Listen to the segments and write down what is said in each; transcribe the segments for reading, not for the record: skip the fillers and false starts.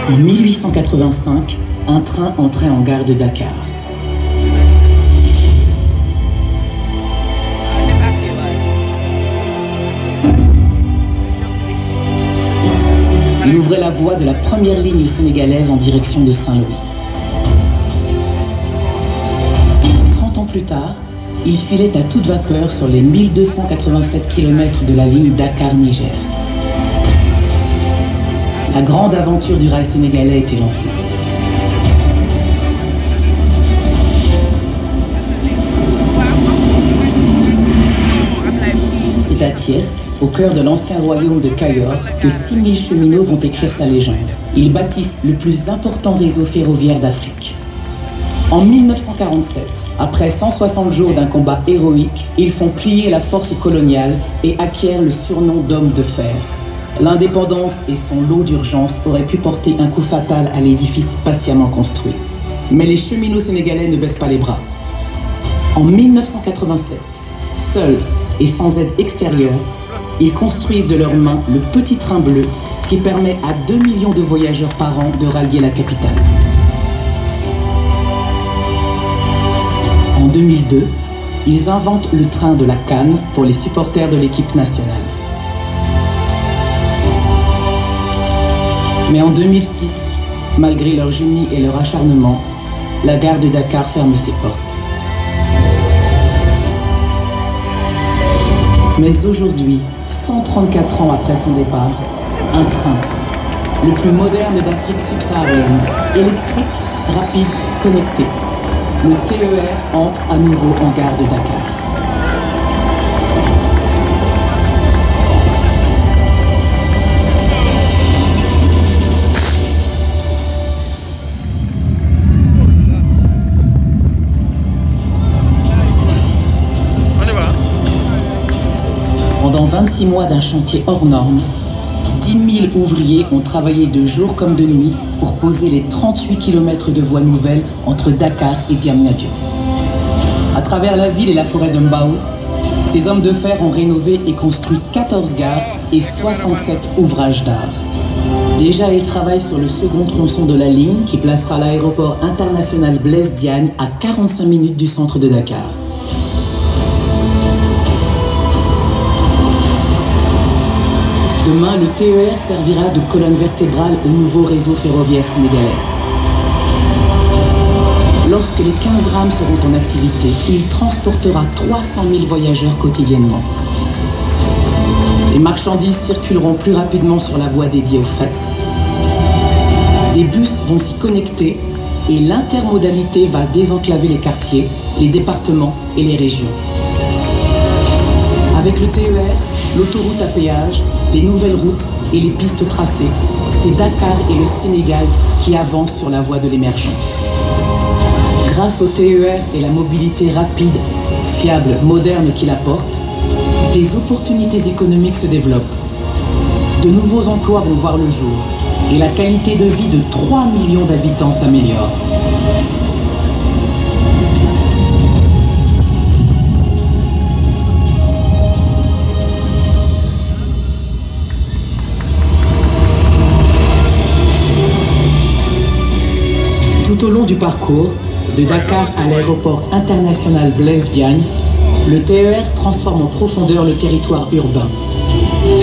En 1885, un train entrait en gare de Dakar. Il ouvrait la voie de la première ligne sénégalaise en direction de Saint-Louis. 30 ans plus tard, il filait à toute vapeur sur les 1287 km de la ligne Dakar-Niger. La grande aventure du rail sénégalais était lancée. C'est à Thiès, au cœur de l'ancien royaume de Cayor, que 6000 cheminots vont écrire sa légende. Ils bâtissent le plus important réseau ferroviaire d'Afrique. En 1947, après 160 jours d'un combat héroïque, ils font plier la force coloniale et acquièrent le surnom d'hommes de fer. L'indépendance et son lot d'urgence auraient pu porter un coup fatal à l'édifice patiemment construit. Mais les cheminots sénégalais ne baissent pas les bras. En 1987, seuls et sans aide extérieure, ils construisent de leurs mains le petit train bleu qui permet à 2 millions de voyageurs par an de rallier la capitale. En 2002, ils inventent le train de la CAN pour les supporters de l'équipe nationale. Mais en 2006, malgré leur génie et leur acharnement, la gare de Dakar ferme ses portes. Mais aujourd'hui, 134 ans après son départ, un train, le plus moderne d'Afrique subsaharienne, électrique, rapide, connecté. Le TER entre à nouveau en gare de Dakar. Pendant 26 mois d'un chantier hors norme, 10 000 ouvriers ont travaillé de jour comme de nuit pour poser les 38 km de voies nouvelles entre Dakar et Diamniadio. À travers la ville et la forêt de Mbao, ces hommes de fer ont rénové et construit 14 gares et 67 ouvrages d'art. Déjà, ils travaillent sur le second tronçon de la ligne qui placera l'aéroport international Blaise Diagne à 45 minutes du centre de Dakar. Demain, le TER servira de colonne vertébrale au nouveau réseau ferroviaire sénégalais. Lorsque les 15 rames seront en activité, il transportera 300 000 voyageurs quotidiennement. Les marchandises circuleront plus rapidement sur la voie dédiée au fret. Des bus vont s'y connecter et l'intermodalité va désenclaver les quartiers, les départements et les régions. Avec le TER, l'autoroute à péage, les nouvelles routes et les pistes tracées, c'est Dakar et le Sénégal qui avancent sur la voie de l'émergence. Grâce au TER et la mobilité rapide, fiable, moderne qu'il apporte, des opportunités économiques se développent. De nouveaux emplois vont voir le jour et la qualité de vie de 3 millions d'habitants s'améliore. Tout au long du parcours, de Dakar à l'aéroport international Blaise Diagne, le TER transforme en profondeur le territoire urbain.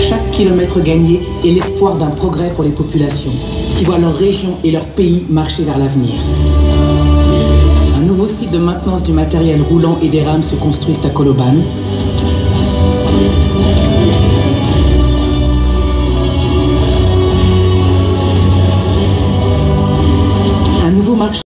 Chaque kilomètre gagné est l'espoir d'un progrès pour les populations, qui voient leur région et leur pays marcher vers l'avenir. Un nouveau site de maintenance du matériel roulant et des rames se construisent à Colobane,